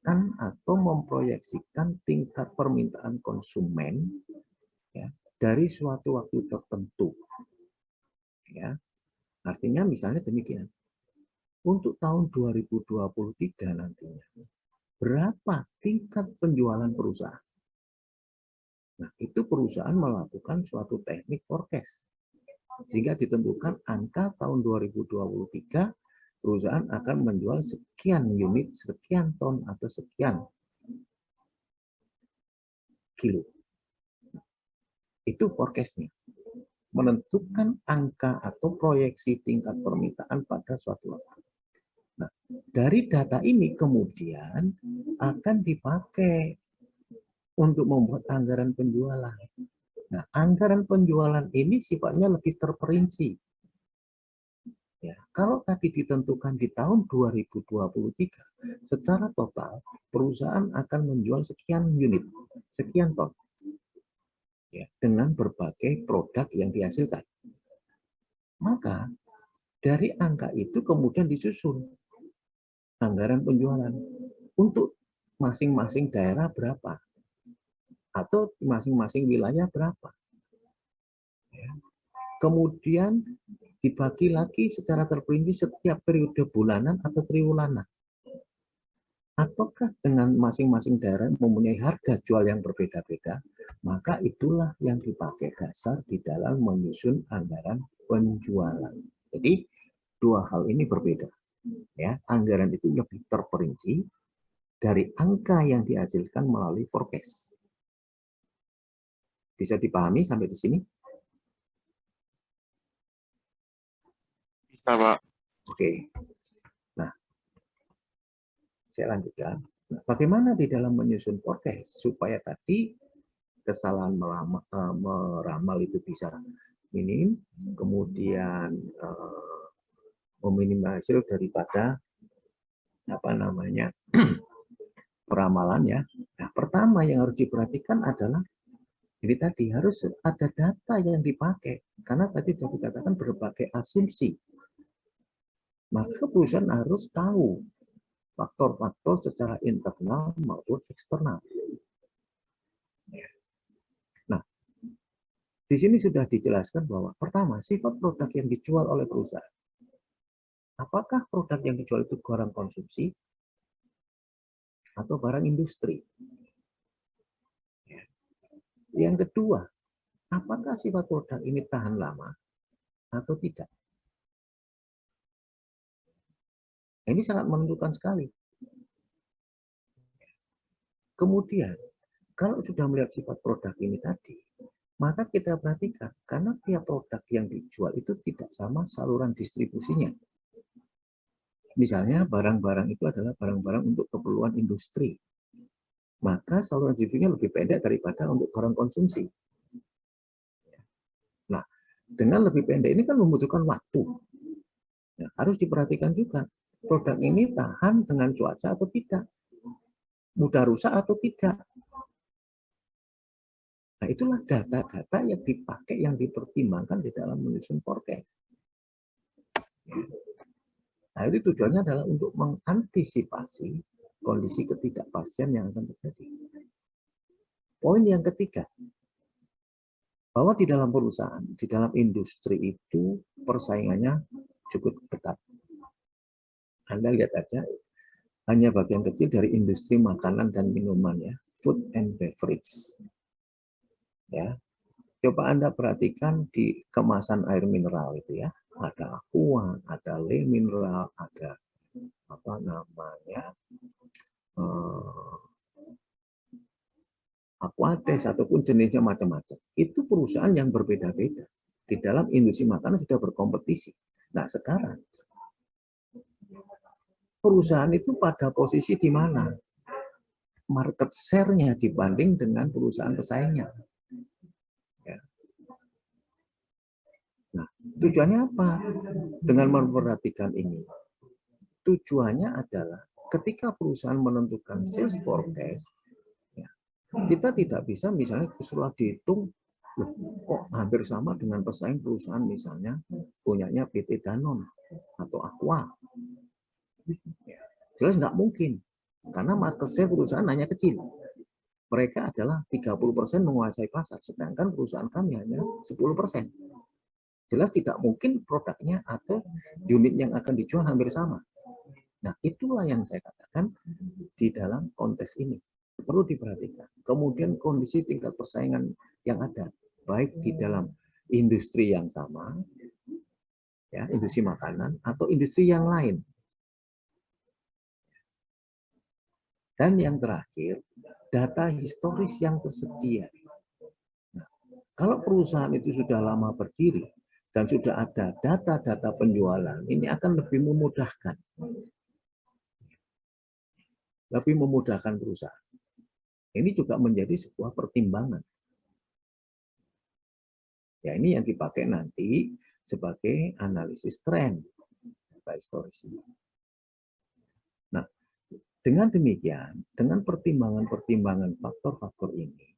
memetakan atau memproyeksikan tingkat permintaan konsumen ya, dari suatu waktu tertentu. Ya. Artinya misalnya demikian. Untuk tahun 2023 nantinya, berapa tingkat penjualan perusahaan? Nah, itu perusahaan melakukan suatu teknik forecast. Sehingga ditentukan angka tahun 2023, perusahaan akan menjual sekian unit, sekian ton, atau sekian kilo. Itu forecast-nya. Menentukan angka atau proyeksi tingkat permintaan pada suatu waktu. Nah, dari data ini kemudian akan dipakai untuk membuat anggaran penjualan. Nah, anggaran penjualan ini sifatnya lebih terperinci. Ya, kalau tadi ditentukan di tahun 2023, secara total perusahaan akan menjual sekian unit, sekian ton, ya, dengan berbagai produk yang dihasilkan. Maka dari angka itu kemudian disusun anggaran penjualan untuk masing-masing daerah berapa, atau masing-masing wilayah berapa. Ya. Kemudian dibagi lagi secara terperinci setiap periode bulanan atau triwulan. Ataukah dengan masing-masing daerah mempunyai harga jual yang berbeda-beda, maka itulah yang dipakai dasar di dalam menyusun anggaran penjualan. Jadi dua hal ini berbeda. Ya, anggaran itu lebih terperinci dari angka yang dihasilkan melalui forecast. Bisa dipahami sampai di sini? Bisa, Pak. Oke. Nah, saya lanjutkan. Nah, bagaimana di dalam menyusun forecast supaya tadi kesalahan meramal itu bisa minim, kemudian meminimalisir daripada peramalan ya. Nah, pertama yang harus diperhatikan adalah ini tadi harus ada data yang dipakai karena tadi sudah dikatakan berbagai asumsi. Maka perusahaan harus tahu faktor-faktor secara internal maupun eksternal. Nah, di sini sudah dijelaskan bahwa pertama sifat produk yang dijual oleh perusahaan. Apakah produk yang dijual itu barang konsumsi atau barang industri? Yang kedua, apakah sifat produk ini tahan lama atau tidak? Ini sangat menentukan sekali. Kemudian, kalau sudah melihat sifat produk ini tadi, maka kita perhatikan, karena tiap produk yang dijual itu tidak sama saluran distribusinya. Misalnya, barang-barang itu adalah barang-barang untuk keperluan industri. Maka saluran distribusinya lebih pendek daripada untuk barang konsumsi. Nah, dengan lebih pendek ini kan membutuhkan waktu. Nah, harus diperhatikan juga, produk ini tahan dengan cuaca atau tidak, mudah rusak atau tidak. Nah, itulah data-data yang dipakai, yang dipertimbangkan di dalam menyusun forecast. Nah, itu tujuannya adalah untuk mengantisipasi kondisi ketidakpastian yang akan terjadi. Poin yang ketiga, bahwa di dalam perusahaan, di dalam industri itu persaingannya cukup ketat. Anda lihat aja, hanya bagian kecil dari industri makanan dan minuman ya, food and beverage. Ya, coba Anda perhatikan di kemasan air mineral itu ya, ada Aqua, ada Le Mineral, ada Aquates ataupun jenisnya macam-macam. Itu perusahaan yang berbeda-beda. Di dalam industri makanan sudah berkompetisi. Nah, sekarang perusahaan itu pada posisi di mana? Market share-nya dibanding dengan perusahaan pesaingnya. Ya. Nah, tujuannya apa? Dengan memperhatikan ini, tujuannya adalah ketika perusahaan menentukan sales forecast, ya, kita tidak bisa misalnya setelah dihitung, kok hampir sama dengan pesaing perusahaan misalnya punyanya PT Danone atau Aqua. Ya, jelas nggak mungkin. Karena market share perusahaan hanya kecil. Mereka adalah 30% menguasai pasar, sedangkan perusahaan kami hanya 10%. Jelas tidak mungkin produknya atau unit yang akan dijual hampir sama. Nah, itulah yang saya katakan di dalam konteks ini. Perlu diperhatikan. Kemudian kondisi tingkat persaingan yang ada, baik di dalam industri yang sama, ya, industri makanan, atau industri yang lain. Dan yang terakhir, data historis yang tersedia. Nah, kalau perusahaan itu sudah lama berdiri, dan sudah ada data-data penjualan, ini akan lebih memudahkan. Lebih memudahkan perusahaan. Ini juga menjadi sebuah pertimbangan. Ya, ini yang dipakai nanti sebagai analisis tren data historis. Nah, dengan demikian, dengan pertimbangan-pertimbangan faktor-faktor ini,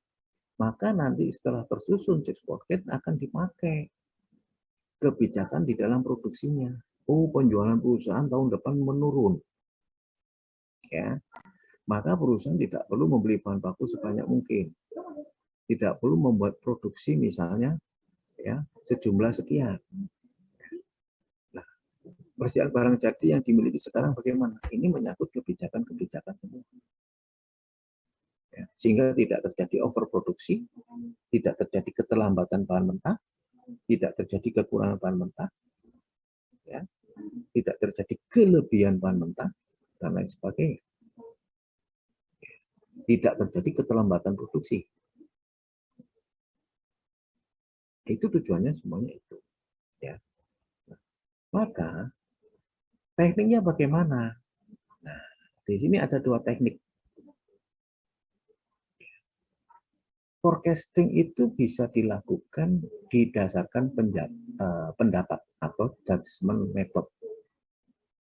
maka nanti setelah tersusun six pocket akan dipakai kebijakan di dalam produksinya. Oh, penjualan perusahaan tahun depan menurun. Ya, maka perusahaan tidak perlu membeli bahan baku sebanyak mungkin. Tidak perlu membuat produksi misalnya ya sejumlah sekian. Nah, persediaan barang jadi yang dimiliki sekarang bagaimana? Ini menyangkut kebijakan-kebijakan semua. Ya, sehingga tidak terjadi overproduksi, tidak terjadi keterlambatan bahan mentah, tidak terjadi kekurangan bahan mentah, ya, tidak terjadi kelebihan bahan mentah, dan lain sebagainya. Tidak terjadi keterlambatan produksi. Itu tujuannya semuanya itu. Ya. Maka tekniknya bagaimana? Nah, di sini ada dua teknik. Forecasting itu bisa dilakukan didasarkan pendapat atau judgment method.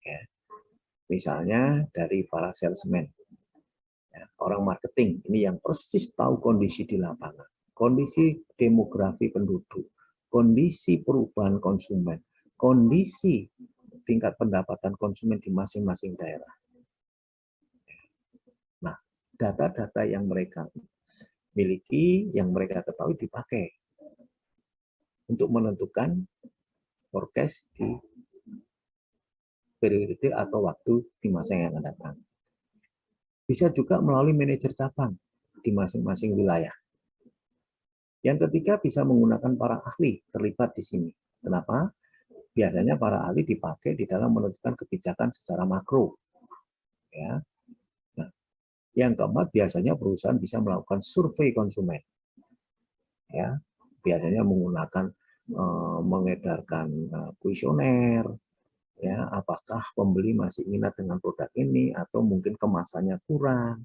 Ya. Misalnya dari para salesman, ya, orang marketing, ini yang persis tahu kondisi di lapangan, kondisi demografi penduduk, kondisi perubahan konsumen, kondisi tingkat pendapatan konsumen di masing-masing daerah. Nah, data-data yang mereka miliki, yang mereka ketahui dipakai untuk menentukan forecast di periode atau waktu di masa yang akan datang. Bisa juga melalui manajer cabang di masing-masing wilayah. Yang ketiga bisa menggunakan para ahli terlibat di sini. Kenapa? Biasanya para ahli dipakai di dalam menentukan kebijakan secara makro. Ya. Nah, yang keempat biasanya perusahaan bisa melakukan survei konsumen. Ya, biasanya menggunakan mengedarkan kuesioner, ya, apakah pembeli masih minat dengan produk ini atau mungkin kemasannya kurang,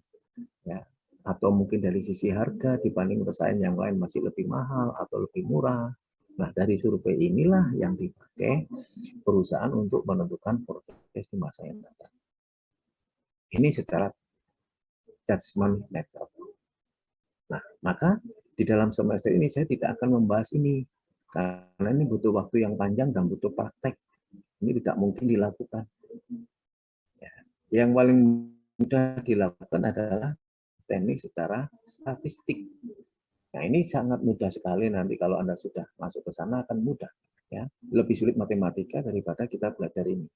ya, atau mungkin dari sisi harga dibanding pesaing yang lain masih lebih mahal atau lebih murah. Nah, dari survei inilah yang dipakai perusahaan untuk menentukan forecast di masa yang datang. Ini secara judgment method. Nah, maka di dalam semester ini saya tidak akan membahas ini karena ini butuh waktu yang panjang dan butuh praktek. Ini tidak mungkin dilakukan. Ya. Yang paling mudah dilakukan adalah teknik secara statistik. Nah, ini sangat mudah sekali nanti kalau Anda sudah masuk ke sana akan mudah. Ya. Lebih sulit matematika daripada kita belajar ini.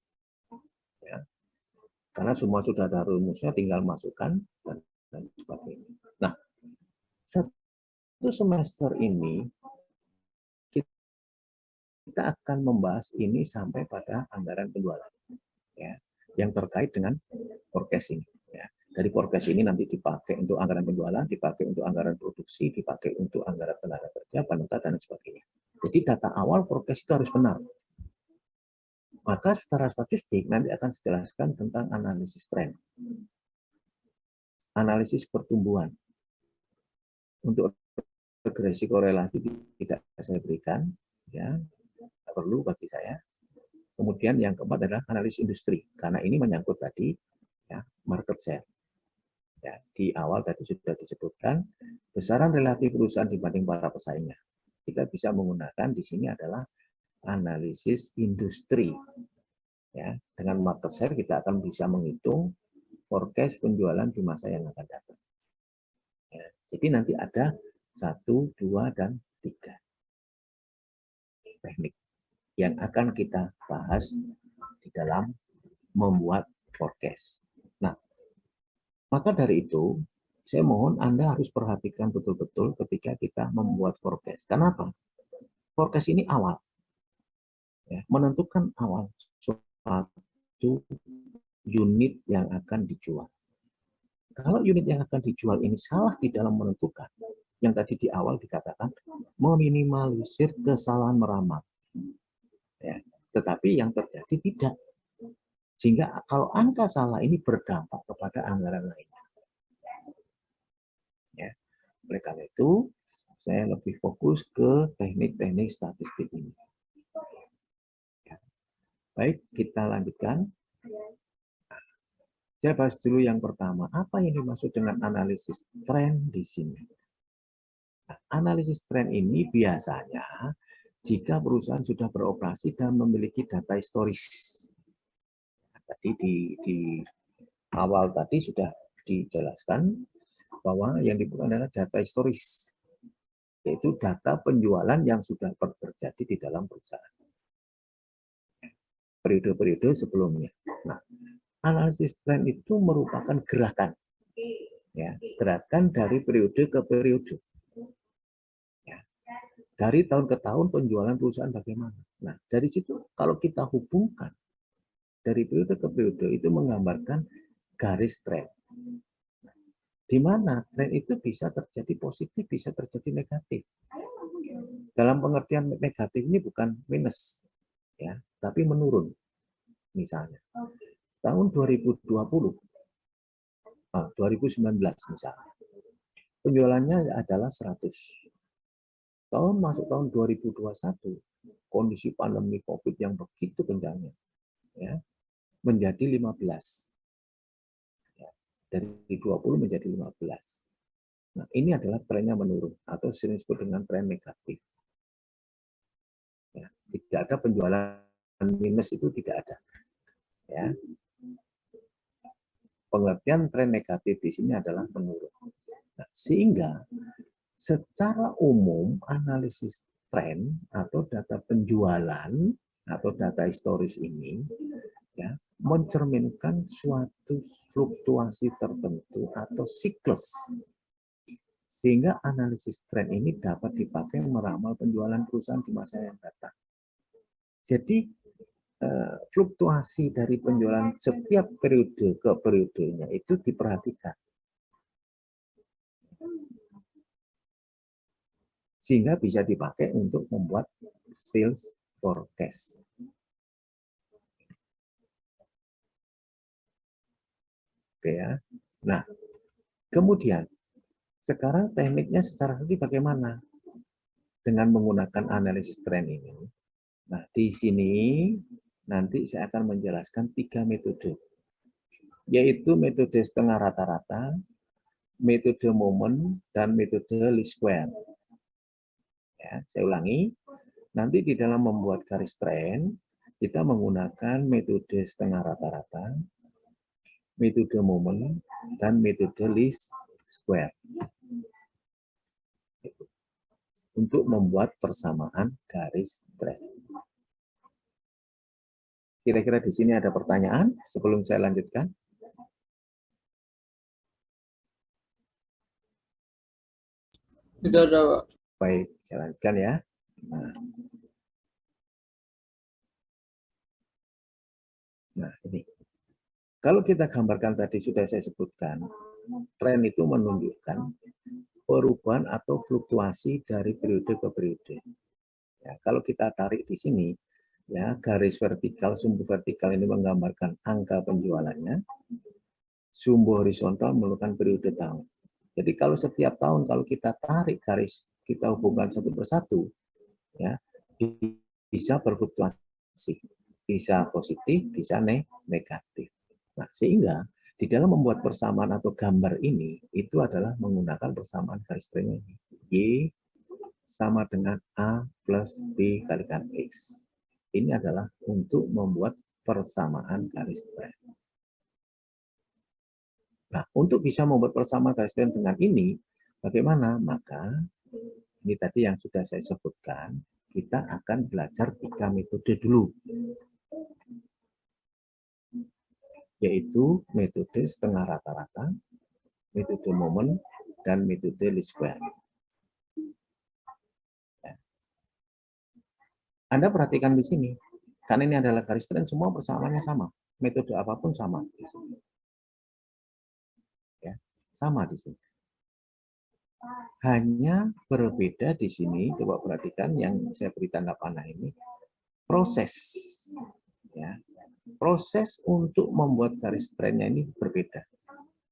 Ya. Karena semua sudah ada rumusnya, tinggal masukkan dan sebagainya. Nah, satu semester ini kita akan membahas ini sampai pada anggaran penjualan, ya, yang terkait dengan forecast ini. Ya. Dari forecast ini nanti dipakai untuk anggaran penjualan, dipakai untuk anggaran produksi, dipakai untuk anggaran tenaga kerja, penuntut dan sebagainya. Jadi data awal forecast itu harus benar. Maka secara statistik nanti akan dijelaskan tentang analisis tren, analisis pertumbuhan. Untuk regresi korelasi tidak saya berikan, ya, perlu bagi saya. Kemudian yang keempat adalah analisis industri, karena ini menyangkut tadi ya, market share. Ya, di awal tadi sudah disebutkan besaran relatif perusahaan dibanding para pesaingnya. Kita bisa menggunakan di sini adalah analisis industri. Ya, dengan market share kita akan bisa menghitung forecast penjualan di masa yang akan datang. Ya, jadi nanti ada 1, 2, dan 3 teknik yang akan kita bahas di dalam membuat forecast. Nah, maka dari itu, saya mohon Anda harus perhatikan betul-betul ketika kita membuat forecast. Kenapa? Forecast ini awal. Ya, menentukan awal suatu unit yang akan dijual. Kalau unit yang akan dijual ini salah di dalam menentukan, yang tadi di awal dikatakan, meminimalisir kesalahan meramal. Ya, tetapi yang terjadi tidak. Sehingga kalau angka salah ini berdampak kepada anggaran lainnya. Ya. Oleh karena itu, saya lebih fokus ke teknik-teknik statistik ini. Ya. Baik, kita lanjutkan. Saya bahas dulu yang pertama. Apa yang dimaksud dengan analisis tren di sini? Nah, analisis tren ini biasanya jika perusahaan sudah beroperasi dan memiliki data historis. Tadi di awal tadi sudah dijelaskan bahwa yang dibutuhkan adalah data historis, yaitu data penjualan yang sudah terjadi di dalam perusahaan. Periode-periode sebelumnya. Nah, analisis tren itu merupakan gerakan. Ya, gerakan dari periode ke periode. Ya. Dari tahun ke tahun penjualan perusahaan bagaimana. Nah, dari situ kalau kita hubungkan dari periode ke periode itu menggambarkan garis tren. Di mana tren itu bisa terjadi positif, bisa terjadi negatif. Dalam pengertian negatif ini bukan minus, ya, tapi menurun. Misalnya, tahun 2020, 2019 misalnya, penjualannya adalah 100. Masuk tahun 2021, kondisi pandemi COVID yang begitu kencangnya, ya, menjadi 15. Ya, dari 20 menjadi 15. Nah, ini adalah trennya menurun atau sering disebut dengan tren negatif. Ya, tidak ada penjualan minus, itu tidak ada. Ya. Pengertian tren negatif di sini adalah menurun. Nah, sehingga secara umum analisis tren atau data penjualan atau data historis ini ya mencerminkan suatu fluktuasi tertentu atau siklus. Sehingga analisis tren ini dapat dipakai meramal penjualan perusahaan di masa yang datang. Jadi fluktuasi dari penjualan setiap periode ke periodenya itu diperhatikan. Sehingga bisa dipakai untuk membuat sales forecast. Oke ya. Nah, kemudian sekarang tekniknya secara sendiri bagaimana dengan menggunakan analisis tren ini? Nah, di sini nanti saya akan menjelaskan 3 metode, yaitu metode setengah rata-rata, metode momen, dan metode least square. Ya, saya ulangi, nanti di dalam membuat garis tren, kita menggunakan metode setengah rata-rata, metode momen, dan metode least square. Untuk membuat persamaan garis tren. Kira-kira di sini ada pertanyaan sebelum saya lanjutkan? Tidak ada, Pak. Baik, saya lanjutkan ya. Nah, ini. Kalau kita gambarkan tadi sudah saya sebutkan, tren itu menunjukkan perubahan atau fluktuasi dari periode ke periode. Ya, kalau kita tarik di sini, ya garis vertikal, sumbu vertikal ini menggambarkan angka penjualannya, sumbu horizontal menunjukkan periode tahun. Jadi kalau setiap tahun kalau kita tarik garis, kita hubungkan satu persatu, ya bisa berfluktuasi, bisa positif, bisa negatif. Nah, sehingga di dalam membuat persamaan atau gambar ini itu adalah menggunakan persamaan garis tren ini. Y sama dengan A plus B kalikan X. Ini adalah untuk membuat persamaan garis tren. Nah, untuk bisa membuat persamaan garis tren dengan ini, bagaimana? Maka ini tadi yang sudah saya sebutkan, kita akan belajar 3 metode dulu, yaitu metode setengah rata-rata, metode momen, dan metode least square. Anda perhatikan di sini, karena ini adalah garis tren, semua persamaannya sama, metode apapun sama di sini. Ya, sama di sini. Hanya berbeda di sini, coba perhatikan yang saya beri tanda panah ini, proses. Ya, proses untuk membuat garis trennya ini berbeda.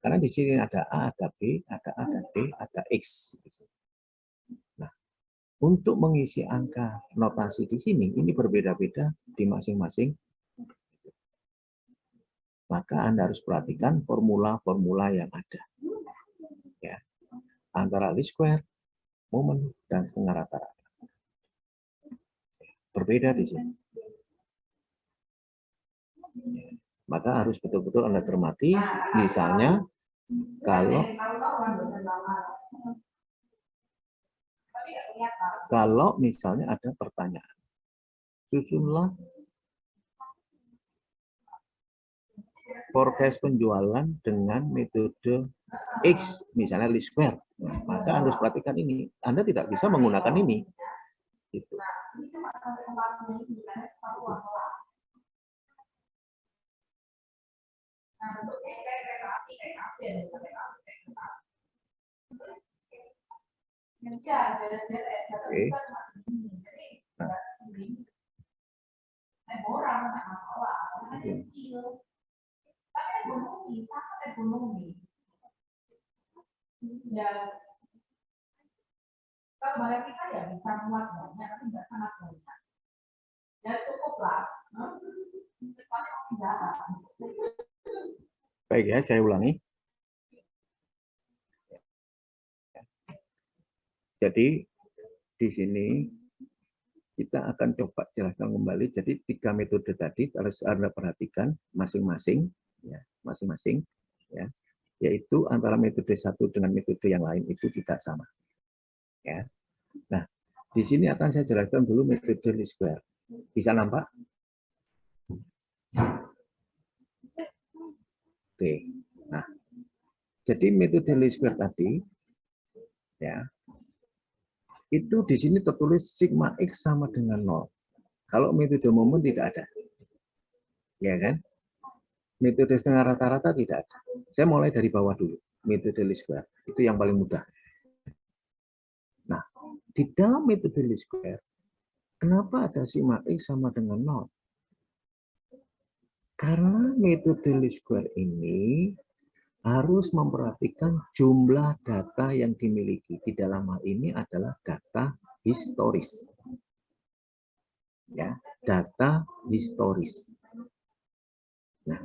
Karena di sini ada A, ada B, ada A, ada D, ada X. Nah, untuk mengisi angka notasi di sini, ini berbeda-beda di masing-masing. Maka Anda harus perhatikan formula-formula yang ada. Ya, antara least square, momen, dan setengah rata-rata. Berbeda di sini. Maka harus betul-betul Anda cermati, misalnya kalau misalnya ada pertanyaan, susunlah forecast penjualan dengan metode X, misalnya least square. Maka harus perhatikan ini. Anda tidak bisa menggunakan ini. Gitu. Oke. Nah. Kalau kita ya bisa muat banyak, tapi nggak sangat banyak. Ya cukuplah. Baik ya, saya ulangi. Jadi di sini kita akan coba jelaskan kembali. Jadi 3 metode tadi harus Anda perhatikan masing-masing, ya, masing-masing, ya, yaitu antara metode satu dengan metode yang lain itu tidak sama. Ya. Nah, di sini akan saya jelaskan dulu metode least square. Bisa nampak? Oke. Nah, jadi metode least square tadi, ya, itu di sini tertulis sigma X sama dengan 0. Kalau metode momen tidak ada. Ya kan? Metode setengah rata-rata tidak ada. Saya mulai dari bawah dulu. Metode least square. Itu yang paling mudah. Nah, di dalam metode least square, kenapa ada sigma X sama dengan 0? Karena metode least square ini harus memperhatikan jumlah data yang dimiliki. Di dalam hal ini adalah data historis. Ya, data historis. Nah,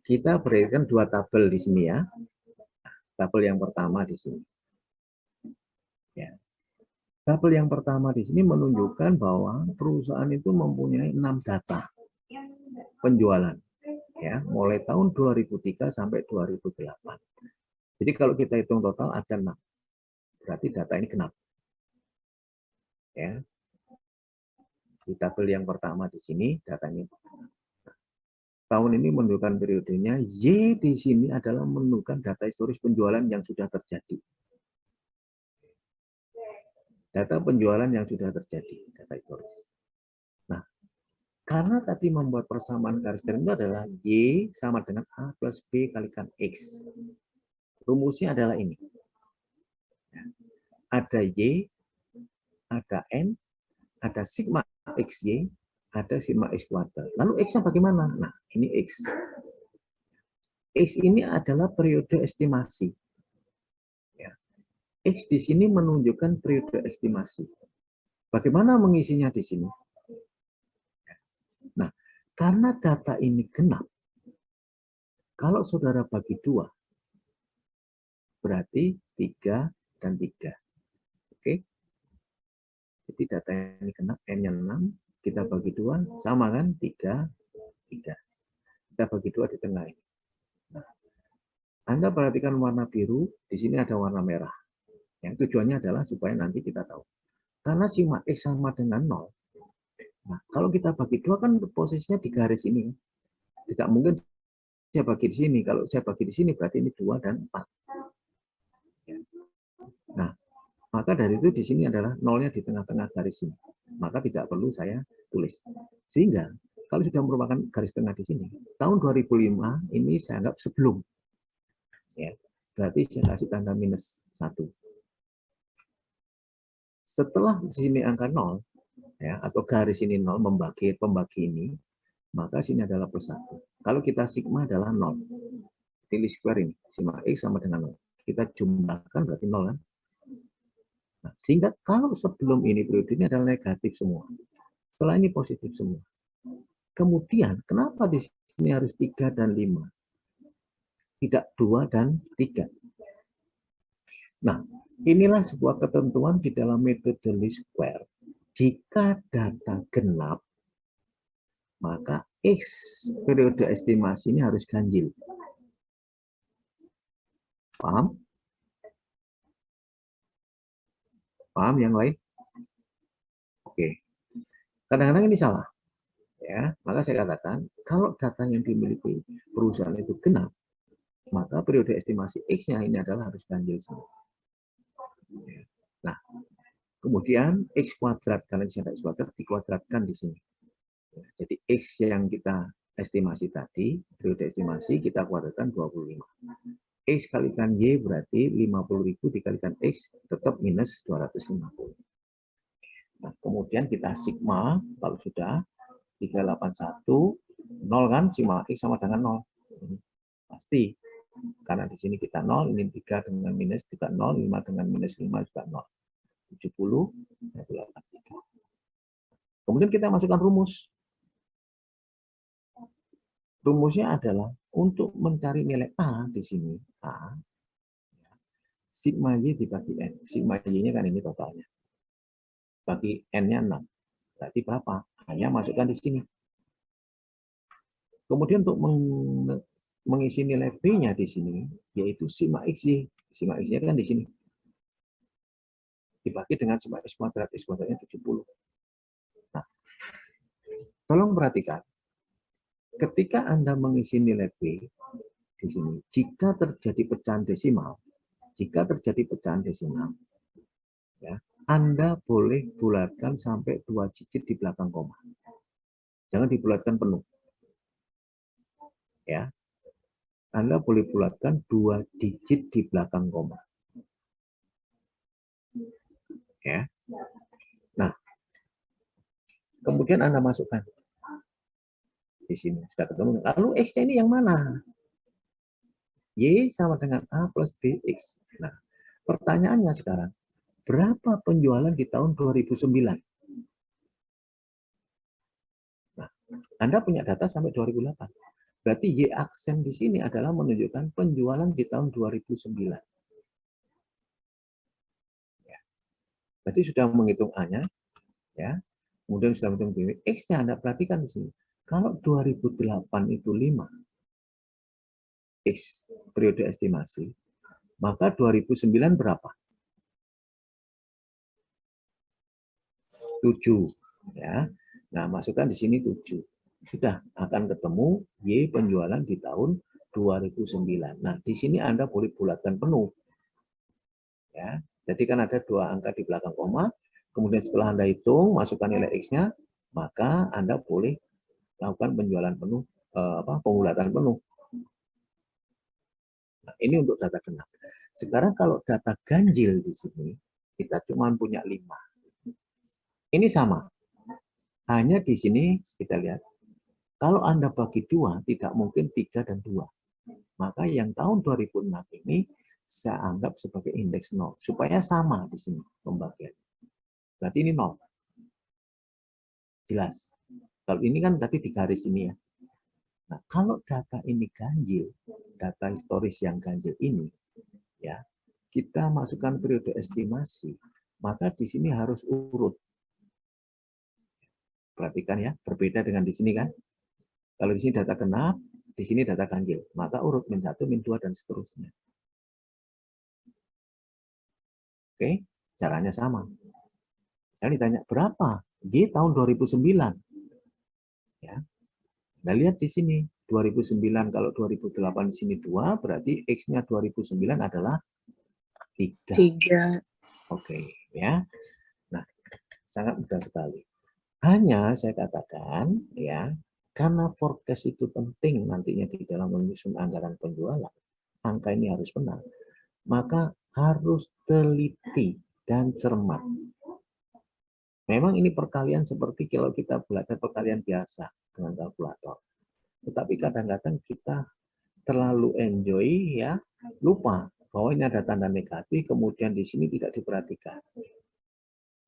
kita berikan 2 tabel di sini ya. Tabel yang pertama di sini. Ya. Tabel yang pertama di sini menunjukkan bahwa perusahaan itu mempunyai 6 data penjualan. Ya, mulai tahun 2003 sampai 2008. Jadi kalau kita hitung total ada 6. Berarti data ini genap. Ya. Di tabel yang pertama di sini datanya. Tahun ini menunjukkan periodenya, Y di sini adalah menunjukkan data historis penjualan yang sudah terjadi. Data penjualan yang sudah terjadi, data historis. Nah, karena tadi membuat persamaan garis tren itu adalah Y sama dengan A plus B kalikan X. Rumusnya adalah ini. Ada Y, ada N, ada sigma XY, ada sigma X kuadrat. Lalu X-nya bagaimana? Nah, ini X. X ini adalah periode estimasi. Ya. X di sini menunjukkan periode estimasi. Bagaimana mengisinya di sini? Nah, karena data ini genap, kalau saudara bagi 2, berarti 3 dan 3. Oke? Jadi data ini genap, N-nya 6, kita bagi 2, sama kan? 3, 3. Kita bagi 2 di tengah ini. Nah, Anda perhatikan warna biru, di sini ada warna merah. Yang tujuannya adalah supaya nanti kita tahu. Karena sigma X sama dengan 0, nah, kalau kita bagi 2 kan posisinya di garis ini. Tidak mungkin saya bagi di sini. Kalau saya bagi di sini berarti ini 2 dan 4. Nah, maka dari itu di sini adalah 0-nya di tengah-tengah garis ini. Maka tidak perlu saya tulis. Sehingga kalau sudah merupakan garis tengah di sini, tahun 2005 ini saya anggap sebelum. Ya, berarti saya kasih tanda minus 1. Setelah di sini angka 0, ya, atau garis ini 0 membagi pembagi ini, maka sini adalah plus 1. Kalau kita sigma adalah 0. Pilih square ini, sigma X sama dengan 0. Kita jumlahkan berarti 0 kan? Nah, sehingga kalau sebelum ini periode ini adalah negatif semua. Setelah ini positif semua. Kemudian, kenapa di sini harus 3 dan 5? Tidak 2 dan 3. Nah, inilah sebuah ketentuan di dalam metode least square. Jika data genap, maka X periode estimasi ini harus ganjil. Paham? Paham yang lain? Oke. Kadang-kadang ini salah. Ya, maka saya katakan, kalau data yang dimiliki perusahaan itu genap, maka periode estimasi X-nya ini adalah harus ganjil semua. Nah, kemudian X kuadrat, karena di sini X kuadrat, dikuadratkan di sini. Jadi X yang kita estimasi tadi, periode estimasi kita kuadratkan 25. X kalikan Y berarti 50.000 dikalikan X tetap minus 250. Nah, kemudian kita sigma, kalau sudah 381, 0 kan, sigma X sama dengan 0. Pasti. Karena di sini kita 0, ini 3 dengan minus juga 0, 5 dengan minus 5 juga 0. 70, 83. Kemudian kita masukkan rumus. Rumusnya adalah untuk mencari nilai A di sini, A, sigma Y dibagi N. Sigma Y-nya kan ini totalnya. Bagi N-nya 6. Berarti berapa? Hanya masukkan di sini. Kemudian untuk mengisi nilai B-nya di sini, yaitu sigma X-Y. Sigma X-nya kan di sini. Dibagi dengan sigma X kuadrat. X kuadratnya 70. Nah, tolong perhatikan. Ketika Anda mengisi nilai B di sini, jika terjadi pecahan desimal, ya, Anda boleh bulatkan sampai 2 digit di belakang koma. Jangan dibulatkan penuh. Ya, Anda boleh bulatkan 2 digit di belakang koma. Ya. Nah, kemudian Anda masukkan di sini sudah ketemu. Lalu X-nya ini yang mana? Y sama dengan A plus BX. Nah, pertanyaannya sekarang, berapa penjualan di tahun 2009? Nah, Anda punya data sampai 2008. Berarti Y aksen di sini adalah menunjukkan penjualan di tahun 2009. Ya. Berarti sudah menghitung A-nya, ya. Kemudian sudah menghitung B. X-nya Anda perhatikan di sini. Kalau 2008 itu 5, X periode estimasi, maka 2009 berapa? 7. Ya. Nah, masukkan di sini 7. Sudah akan ketemu Y penjualan di tahun 2009. Nah, di sini Anda boleh bulatkan penuh. Ya. Jadi kan ada 2 angka di belakang koma. Kemudian setelah Anda hitung, masukkan nilai X-nya, maka Anda boleh lakukan penjualan penuh, pembulatan penuh. Nah, ini untuk data genap. Sekarang kalau data ganjil di sini, kita cuma punya 5. Ini sama. Hanya di sini kita lihat, kalau Anda bagi 2, tidak mungkin 3 dan 2. Maka yang tahun 2006 ini saya anggap sebagai indeks 0. Supaya sama di sini pembagian. Berarti ini 0. Jelas. Kalau ini kan tadi di garis ini ya. Nah, kalau data ini ganjil, data historis yang ganjil ini, ya, kita masukkan periode estimasi, maka di sini harus urut. Perhatikan ya, berbeda dengan di sini kan. Kalau di sini data genap, di sini data ganjil, maka urut min 1, min 2, dan seterusnya. Oke, caranya sama. Saya ditanya, berapa? Y tahun 2009. Ya. Nah, lihat di sini, 2009 kalau 2008 di sini 2, berarti X-nya 2009 adalah 3. 3. Oke, ya. Nah, sangat mudah sekali. Hanya saya katakan, ya, karena forecast itu penting nantinya di dalam menyusun anggaran penjualan, angka ini harus benar, maka harus teliti dan cermat. Memang ini perkalian seperti kalau kita belajar perkalian biasa dengan kalkulator. Tetapi kadang-kadang kita terlalu enjoy, ya, lupa bahwa ini ada tanda negatif, kemudian di sini tidak diperhatikan.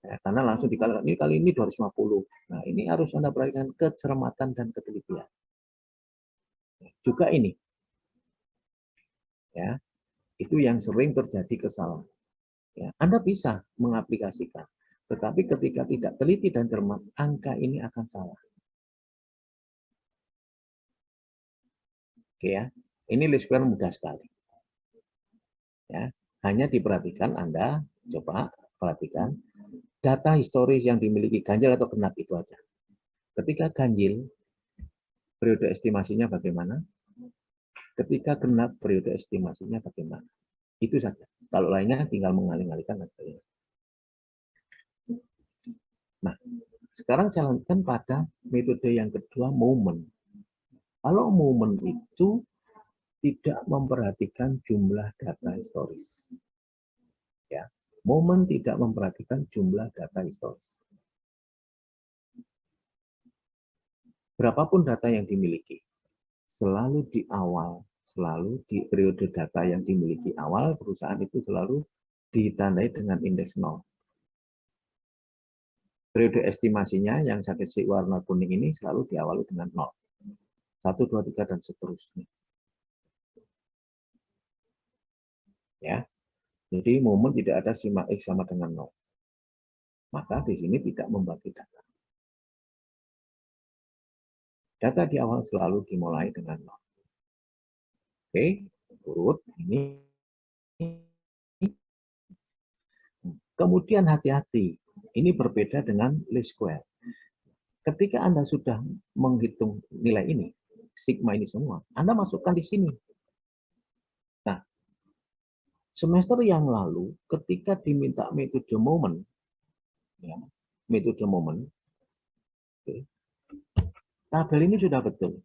Ya, karena langsung dikalikan, ini kali ini 250. Nah, ini harus Anda perhatikan kecermatan dan ketelitian. Juga ini, ya, itu yang sering terjadi kesalahan. Ya, Anda bisa mengaplikasikan, tetapi ketika tidak teliti dan cermat, angka ini akan salah. Oke ya, ini least square mudah sekali. Ya, hanya diperhatikan, Anda coba perhatikan data historis yang dimiliki ganjil atau genap itu aja. Ketika ganjil, periode estimasinya bagaimana? Ketika genap, periode estimasinya bagaimana? Itu saja. Kalau lainnya tinggal mengalih-alihkan. Nah, sekarang saya lanjutkan pada metode yang kedua, momen. Kalau momen itu tidak memperhatikan jumlah data historis. Ya, momen tidak memperhatikan jumlah data historis. Berapapun data yang dimiliki, selalu di awal, selalu di periode data yang dimiliki awal, perusahaan itu selalu ditandai dengan indeks 0. Periode estimasinya yang saya kasih warna kuning ini selalu diawali dengan 0. 1, 2, 3, dan seterusnya. Ya, jadi momen tidak ada sigma X sama dengan 0. Maka di sini tidak membagi data. Data di awal selalu dimulai dengan 0. Oke, urut ini. Kemudian hati-hati, ini berbeda dengan least square. Ketika Anda sudah menghitung nilai ini, sigma ini semua, Anda masukkan di sini. Nah, semester yang lalu, ketika diminta metode momen, ya, metode momen, oke, tabel ini sudah betul.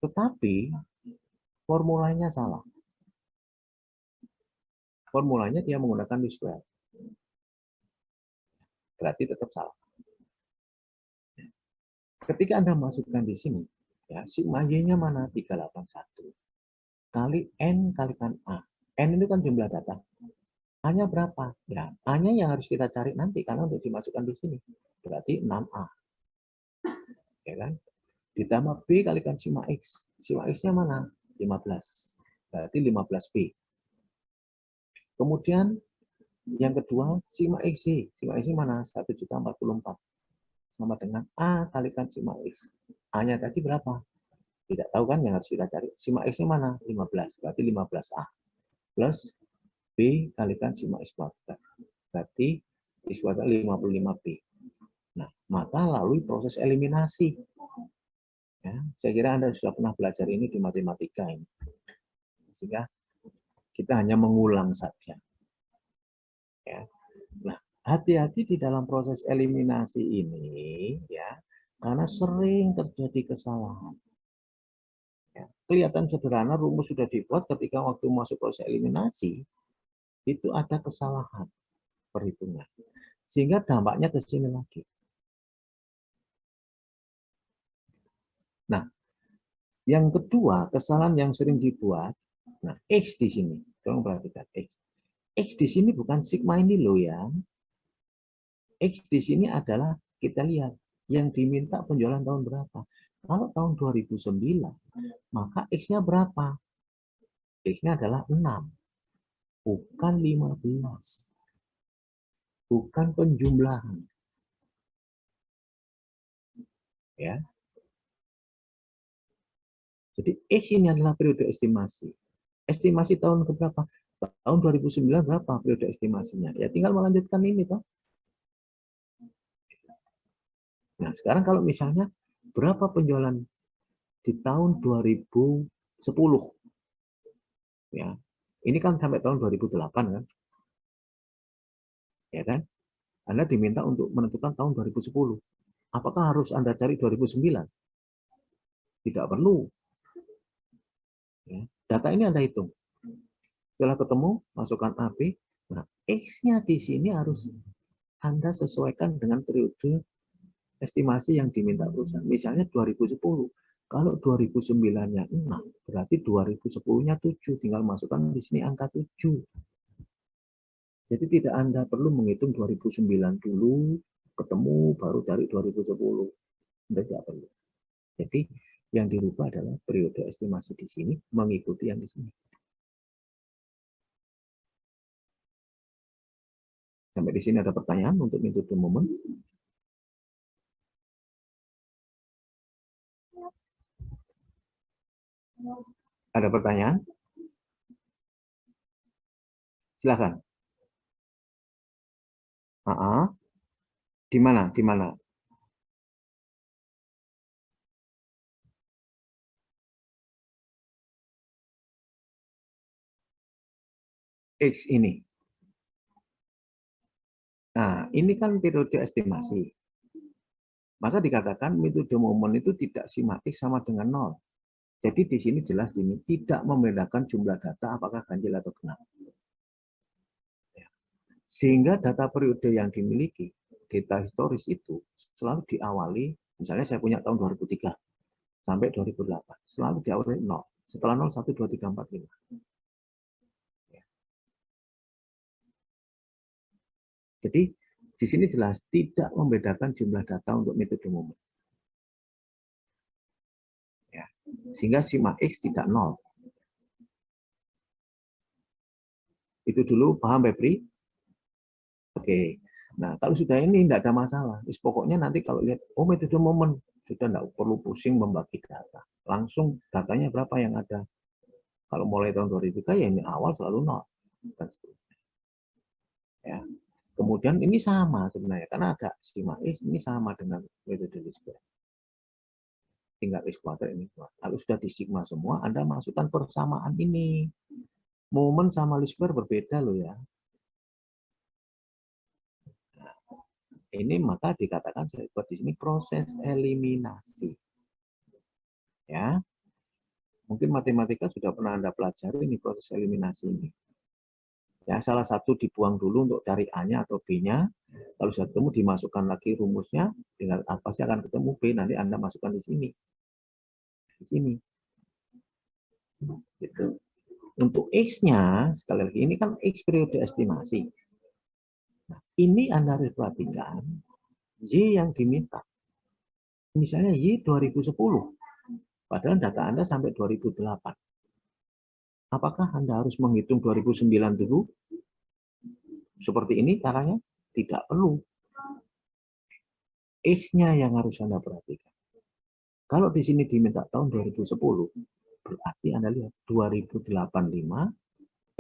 Tetapi formulanya salah. Formulanya dia menggunakan least square. Berarti tetap salah. Ketika Anda masukkan di sini, ya, sigma Y-nya mana? 381. Kali N kalikan A. N itu kan jumlah data. A-nya berapa? Ya, A-nya yang harus kita cari nanti, karena untuk dimasukkan di sini. Berarti 6A. Ya kan? Ditambah B kalikan sigma X. Sigma X-nya mana? 15. Berarti 15B. Kemudian yang kedua, sigma X. Sigma X mana? 1.044. Sama dengan A kalikan sigma X. A-nya tadi berapa? Tidak tahu kan, yang harus kita cari. Sigma X-nya mana? 15. Berarti 15A. Plus B kalikan sigma X kuadrat. Berarti X kuadrat 55B. Nah, maka lalui proses eliminasi. Ya, saya kira Anda sudah pernah belajar ini di matematika ini. Sehingga kita hanya mengulang saja. Ya. Nah, hati-hati di dalam proses eliminasi ini, ya, karena sering terjadi kesalahan. Ya, kelihatan sederhana, rumus sudah dibuat, ketika waktu masuk proses eliminasi, itu ada kesalahan perhitungan. Sehingga dampaknya ke sini lagi. Nah, yang kedua, kesalahan yang sering dibuat, nah, X di sini, tolong perhatikan X. X di sini bukan sigma ini loh ya. X di sini adalah, kita lihat, yang diminta penjualan tahun berapa. Kalau tahun 2009, maka X-nya berapa? X-nya adalah 6, bukan 15. Bukan penjumlahan. Ya. Jadi X ini adalah periode estimasi. Estimasi tahun keberapa? Tahun 2009 berapa periode estimasinya? Ya tinggal melanjutkan ini toh. Nah, sekarang kalau misalnya berapa penjualan di tahun 2010? Ya. Ini kan sampai tahun 2008 kan? Ya kan? Anda diminta untuk menentukan tahun 2010. Apakah harus Anda cari 2009? Tidak perlu. Ya. Data ini Anda hitung. Setelah ketemu, masukkan AB. Nah, X-nya di sini harus Anda sesuaikan dengan periode estimasi yang diminta perusahaan. Misalnya 2010. Kalau 2009-nya 6, berarti 2010-nya 7. Tinggal masukkan di sini angka 7. Jadi tidak Anda perlu menghitung 2009 dulu, ketemu, baru cari 2010. Anda tidak perlu. Jadi yang dirubah adalah periode estimasi di sini, mengikuti yang di sini. Sampai di sini ada pertanyaan untuk metode momen? Ada pertanyaan? Silakan. Di mana? Di mana? X ini. Nah, ini kan periode estimasi. Maka dikatakan metode momen itu tidak simatik sama dengan 0. Jadi di sini jelas ini tidak membedakan jumlah data apakah ganjil atau genap. Sehingga data periode yang dimiliki, data historis itu selalu diawali, misalnya saya punya tahun 2003 sampai 2008, selalu diawali 0. Setelah 0, 1, 2, 3, 4, 5. Jadi di sini jelas tidak membedakan jumlah data untuk metode momen. Ya. Sehingga sigma X tidak 0. Itu dulu, paham Febri? Oke. Nah, kalau sudah ini tidak ada masalah. Pokoknya nanti kalau lihat, oh metode momen, sudah tidak perlu pusing membagi data. Langsung datanya berapa yang ada. Kalau mulai tahun 2003, ya ini awal selalu 0. Ya. Kemudian ini sama sebenarnya, karena ada sigma X, ini sama dengan metode least square. Tinggal X kuadrat ini. Kalau sudah di sigma semua, Anda masukkan persamaan ini. Momen sama least square berbeda loh ya. Nah, ini maka dikatakan saya buat di sini proses eliminasi. Ya. Mungkin matematika sudah pernah Anda pelajari ini proses eliminasi ini. Ya, salah satu dibuang dulu untuk cari A-nya atau B-nya. Kalau sudah ketemu, dimasukkan lagi rumusnya. Dengan pasti akan ketemu B, nanti Anda masukkan di sini. Di sini. Gitu. Untuk X-nya, sekali lagi, ini kan X periode estimasi. Nah, ini Anda harus perhatikan Y yang diminta. Misalnya Y 2010. Padahal data Anda sampai 2008. Apakah Anda harus menghitung 2009 dulu? Seperti ini caranya? Tidak perlu. X-nya yang harus Anda perhatikan. Kalau di sini diminta tahun 2010, berarti Anda lihat 2085,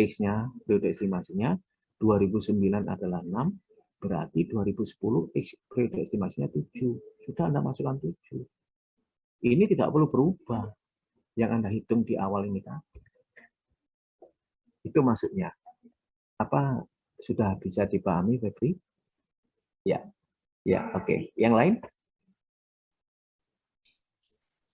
X-nya, periode estimasinya, 2009 adalah 6, berarti 2010 X periode estimasinya 7. Sudah Anda masukkan 7. Ini tidak perlu berubah. Yang Anda hitung di awal ini kan. Itu maksudnya. Apa sudah bisa dipahami, Febri? Ya. Ya, oke. Yang lain?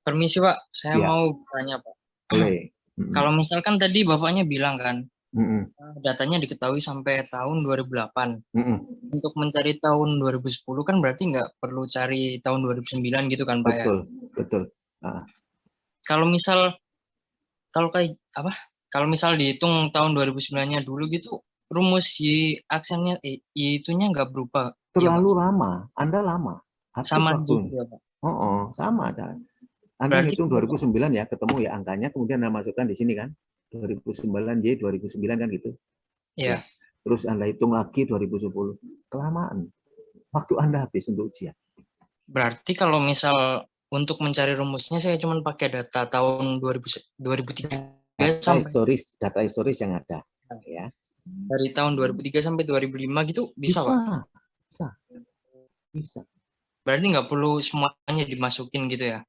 Permisi Pak, saya Ya. mau tanya Pak. Boleh. Kalau misalkan tadi Bapaknya bilang kan, Mm-mm. datanya diketahui sampai tahun 2008. Mm-mm. Untuk mencari tahun 2010 kan berarti nggak perlu cari tahun 2009 gitu kan Pak ya? Betul, betul. Nah. Kalau misal, kalau misal dihitung tahun 2009-nya dulu gitu, rumus Y aksennya, Y itunya nggak berubah. Terlalu ya, lama, Anda lama. Habis sama waktu. juga Pak. Sama. Anda Berarti hitung 2009 ya, ketemu ya angkanya, kemudian Anda masukkan di sini kan. 2009 Y 2009 kan gitu. ya. Terus Anda hitung lagi 2010. Kelamaan. Waktu Anda habis untuk ujian. Berarti kalau misal untuk mencari rumusnya saya cuma pakai data tahun 2003 data historis yang ada, ya. Dari tahun 2003 sampai 2005 gitu bisa, Pak? Bisa. Berarti nggak perlu semuanya dimasukin gitu ya?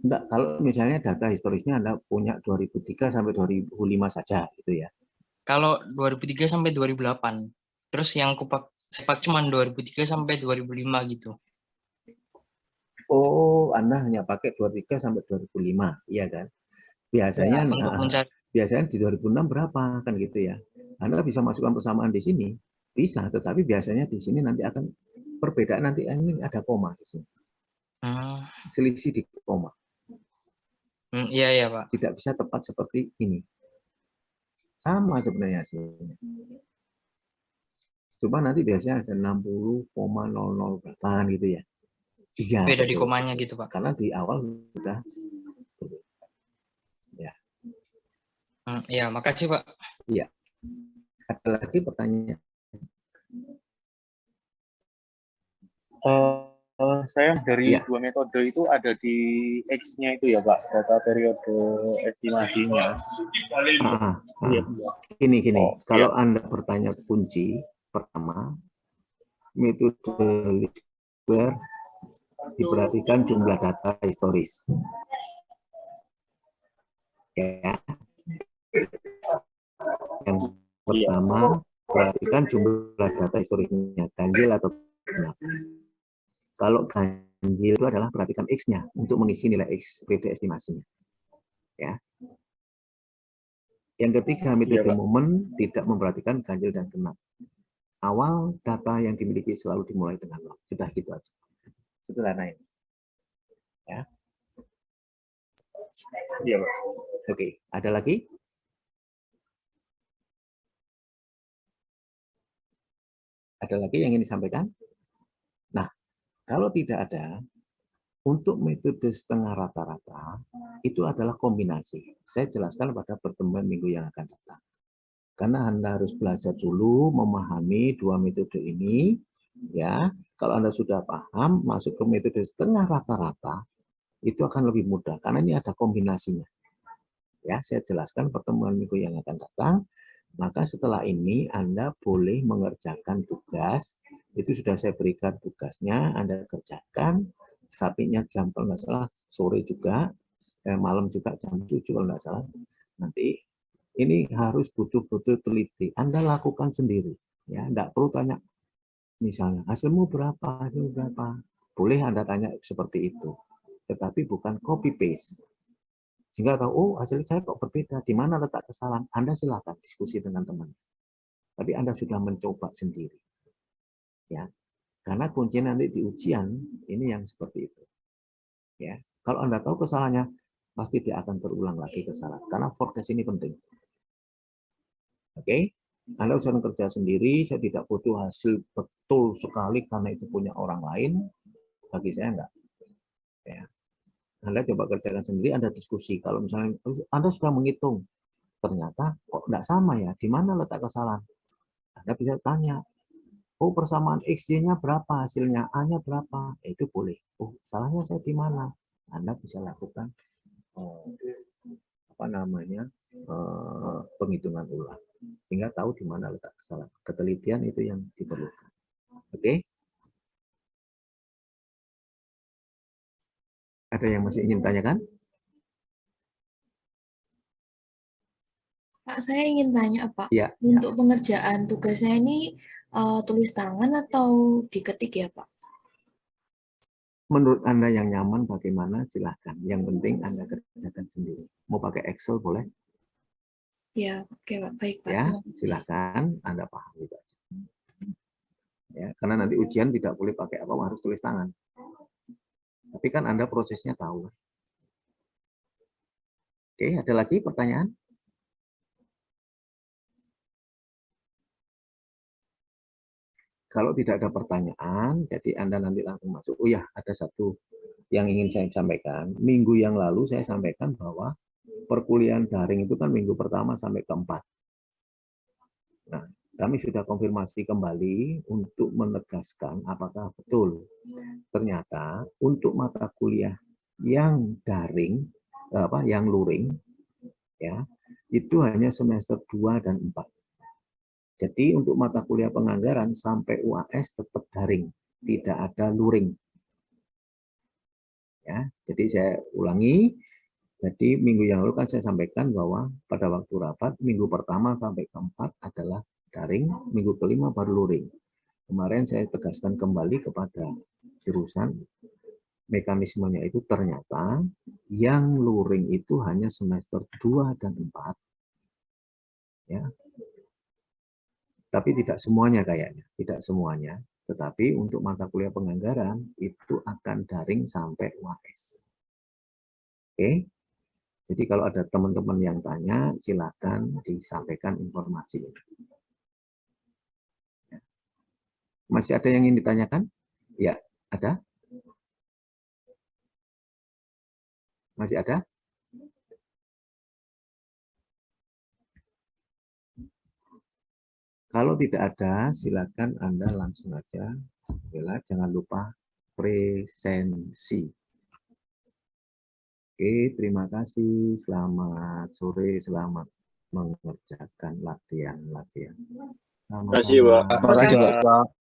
Enggak, kalau misalnya data historisnya Anda punya 2003 sampai 2005 saja, gitu ya. Kalau 2003 sampai 2008, terus yang saya pakai cuma 2003 sampai 2005 gitu. Oh, Anda hanya pakai 23 sampai 2005, iya kan? Biasanya, Ya, untuk mencari. Biasanya di 2006 berapa, kan gitu ya. Anda bisa masukkan persamaan di sini, bisa, tetapi biasanya di sini nanti akan perbedaan, nanti ini ada koma di sini. Selisih di koma. Iya, iya, Pak. Tidak bisa tepat seperti ini. Sama sebenarnya hasilnya. Cuma nanti biasanya ada 60,00 gitu ya. Iya, Beda di betul, komanya betul. gitu, Pak. Karena di awal sudah. Ya. Iya, makasih, Pak. Iya. Ada lagi pertanyaan? Saya dari dua metode itu ada di X-nya itu ya Pak, data periode estimasinya. Gini. Kalau Anda bertanya kunci pertama, metode least square diperhatikan jumlah data historis. Ya. Yang pertama, perhatikan jumlah data historisnya, ganjil atau genap. Kalau ganjil itu adalah perhatikan X-nya untuk mengisi nilai X periode estimasinya. Ya. Yang ketiga, metode momen tidak memperhatikan ganjil dan genap. Awal data yang dimiliki selalu dimulai dengan 0. Sudah gitu aja. Sederhana ini. Ya. Iya, Pak. Oke, ada lagi? Ada lagi yang ingin disampaikan? Nah, kalau tidak ada, untuk metode setengah rata-rata, itu adalah kombinasi. Saya jelaskan pada pertemuan minggu yang akan datang. Karena Anda harus belajar dulu memahami dua metode ini. Ya, kalau Anda sudah paham, masuk ke metode setengah rata-rata, itu akan lebih mudah. Karena ini ada kombinasinya. Ya, saya jelaskan pertemuan minggu yang akan datang. Maka setelah ini Anda boleh mengerjakan tugas. Itu sudah saya berikan tugasnya, Anda kerjakan. Sapinya jam kalau nggak salah sore juga, malam juga jam 7 kalau nggak salah. Nanti ini harus butuh-butuh teliti. Anda lakukan sendiri. Ya, nggak perlu tanya, misalnya hasilmu berapa, Boleh Anda tanya seperti itu. Tetapi bukan copy paste. Sehingga tahu, oh hasil saya kok berbeda, di mana letak kesalahan. Anda silakan diskusi dengan teman. Tapi Anda sudah mencoba sendiri. Ya, karena kunci nanti di ujian ini yang seperti itu. Ya, kalau Anda tahu kesalahannya, pasti dia akan berulang lagi kesalahan. Karena forecast ini penting. Oke, Anda usaha kerja sendiri. Saya tidak butuh hasil betul sekali karena itu punya orang lain. Bagi saya enggak. Ya. Anda coba kerjakan sendiri. Anda diskusi. Kalau misalnya Anda sudah menghitung, ternyata kok enggak sama ya. Di mana letak kesalahan? Anda bisa tanya. Oh, persamaan X-nya berapa hasilnya? A-nya berapa? Itu boleh. Oh, salahnya saya di mana? Anda bisa lakukan penghitungan ulang. Sehingga tahu di mana letak kesalahan. Ketelitian itu yang diperlukan. Oke? Ada yang masih ingin tanyakan? Pak, saya ingin tanya, Pak. Ya. Untuk pengerjaan tugasnya ini tulis tangan atau diketik ya, Pak? Menurut Anda yang nyaman bagaimana, silahkan. Yang penting Anda kerjakan sendiri. Mau pakai Excel boleh? Ya, oke Pak. Baik, Pak. Ya, silahkan. Anda paham gitu. Ya, karena nanti ujian tidak boleh pakai apa, harus tulis tangan. Tapi kan Anda prosesnya tahu. Oke, ada lagi pertanyaan? Kalau tidak ada pertanyaan, jadi Anda nanti langsung masuk. Oh ya, ada satu yang ingin saya sampaikan. Minggu yang lalu saya sampaikan bahwa perkuliahan daring itu kan minggu pertama sampai keempat. Nah, kami sudah konfirmasi kembali untuk menegaskan apakah betul. Ternyata untuk mata kuliah yang daring, yang luring, ya, itu hanya semester 2 dan 4. Jadi untuk mata kuliah penganggaran sampai UAS tetap daring, tidak ada luring. Ya, jadi saya ulangi. Jadi minggu yang lalu kan saya sampaikan bahwa pada waktu rapat minggu pertama sampai keempat adalah daring, minggu kelima baru luring. Kemarin saya tegaskan kembali kepada jurusan, mekanismenya itu ternyata yang luring itu hanya semester 2 dan 4. Ya. Tapi tidak semuanya kayaknya, tidak semuanya. Tetapi untuk mata kuliah penganggaran itu akan daring sampai UAS. Oke. Jadi kalau ada teman-teman yang tanya, silakan disampaikan informasi. Masih ada yang ingin ditanyakan? Ya, ada? Masih ada? Kalau tidak ada, silakan Anda langsung aja. Bella, jangan lupa presensi. Oke, terima kasih. Selamat sore, selamat mengerjakan latihan-latihan. Terima kasih, Pak. Terima kasih.